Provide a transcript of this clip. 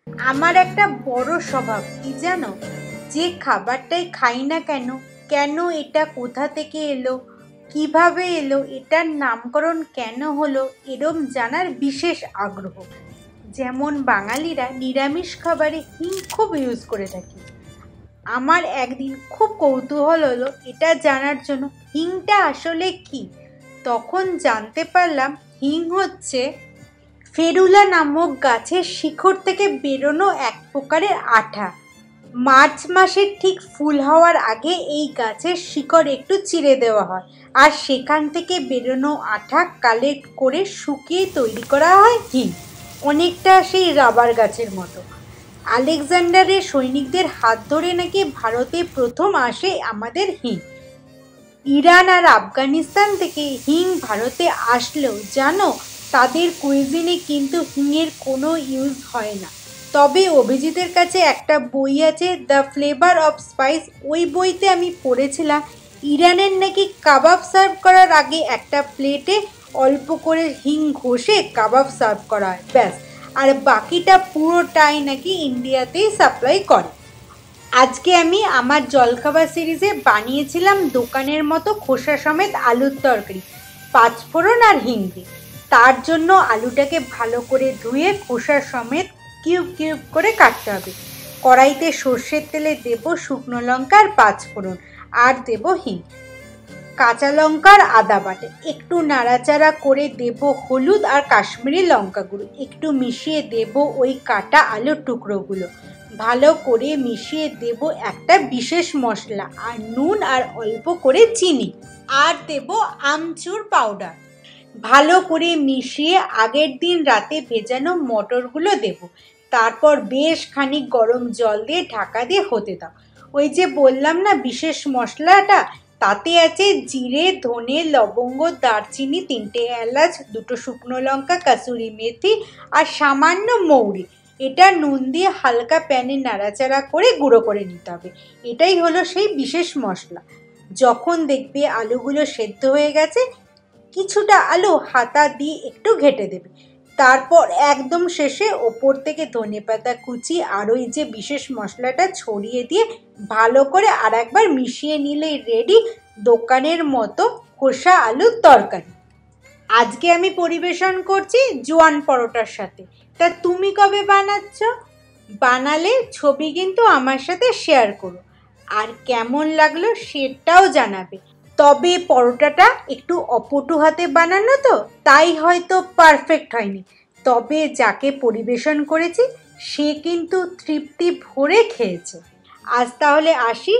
আমার একটা বড় স্বভাব কি জানো, যে খাবারটাই খাই না কেন, কেন এটা কোথা থেকে এলো, কিভাবে এলো, এটার নামকরণ কেন হলো, এরম জানার বিশেষ আগ্রহ। যেমন বাঙালিরা নিরামিষ খাবারে হিং খুব ইউজ করে থাকি। আমার একদিন খুব কৌতূহল হলো এটা জানার জন্য হিংটা আসলে কি। তখন জানতে পারলাম হিং হচ্ছে ফেরুলা নামক গাছের শিকড় থেকে বেরোনো এক প্রকারের আঠা। মার্চ মাসের ঠিক ফুল হওয়ার আগে এই গাছের শিকড় একটু চিরে দেওয়া হয়, আর সেখান থেকে বেরোনো আঠা কালেক্ট করে শুকিয়ে তৈরি করা হয় হিং। অনেকটা সেই রাবার গাছের মতো। আলেকজান্ডারের সৈনিকদের হাত ধরে নাকি ভারতে প্রথম আসে আমাদের হিং। ইরান আর আফগানিস্তান থেকে হিং ভারতে আসলেও জানো, তাদের কুইজিনে কিন্তু হিংয়ের কোনো ইউজ হয় না। তবে অভিজিতের কাছে একটা বই আছে, দ্য ফ্লেভার অফ স্পাইস। ওই বইতে আমি পড়েছিলাম ইরানের নাকি কাবাব সার্ভ করার আগে একটা প্লেটে অল্প করে হিং ঘষে কাবাব সার্ভ করা হয়, ব্যাস। আর বাকিটা পুরোটাই নাকি ইন্ডিয়াতেই সাপ্লাই করে। আজকে আমি আমার জলখাবার সিরিজে বানিয়েছিলাম দোকানের মতো খোসা সমেত আলুর তরকারি, পাঁচফোড়ন আর হিং দিয়ে। তার জন্য আলুটাকে ভালো করে ধুয়ে খোসা সমেত কিউব কিউব করে কাটতে হবে। কড়াইতে সর্ষের তেলে দেব শুকনো লঙ্কা আর পাঁচফোড়ন, আর দেব হিং, কাঁচা লঙ্কার আদা বাটা। একটু নাড়াচাড়া করে দেব হলুদ আর কাশ্মীরি লঙ্কা গুঁড়ো। একটু মিশিয়ে দেব ওই কাটা আলুর টুকরোগুলো। ভালো করে মিশিয়ে দেব একটা বিশেষ মশলা, আর নুন, আর অল্প করে চিনি, আর দেব আমচুর পাউডার। ভালো করে মিশিয়ে আগের দিন রাতে ভেজানো মটরগুলো দেব। তারপর বেশ খানিক গরম জল দিয়ে ঢাকা দিয়ে হতে দাও। ওই যে বললাম না বিশেষ মশলাটা, তাতে আছে জিরে, ধনে, লবঙ্গ, দারচিনি, 3টে এলাচ, 2টো শুকনো লঙ্কা, কাসুরি মেথি আর সামান্য মৌরি। এটা নুন দিয়ে হালকা প্যানে নাড়াচাড়া করে গুঁড়ো করে নিতে হবে। এটাই হলো সেই বিশেষ মশলা। যখন দেখবে আলুগুলো সেদ্ধ হয়ে গেছে, কিছুটা আলু হাতা দিয়ে একটু ঘেটে দেবে। তারপর একদম শেষে ওপর থেকে ধনেপাতা কুচি আর ওই যে বিশেষ মশলাটা ছড়িয়ে দিয়ে ভালো করে আর একবার মিশিয়ে নিলেই রেডি দোকানের মতো কষা আলুর তরকারি। আজকে আমি পরিবেশন করছি জোয়ান পরোটার সাথে। তা তুমি কবে বানাচ্ছ? বানালে ছবি কিন্তু আমার সাথে শেয়ার করো, আর কেমন লাগলো সেটাও জানাবে। তবে পরোটাটা একটু অপটু হাতে বানানো তো, তাই হয়তো পারফেক্ট হয়নি। তবে যাকে পরিবেশন করেছি সে কিন্তু তৃপ্তি ভরে খেয়েছে। আজ তাহলে আসি,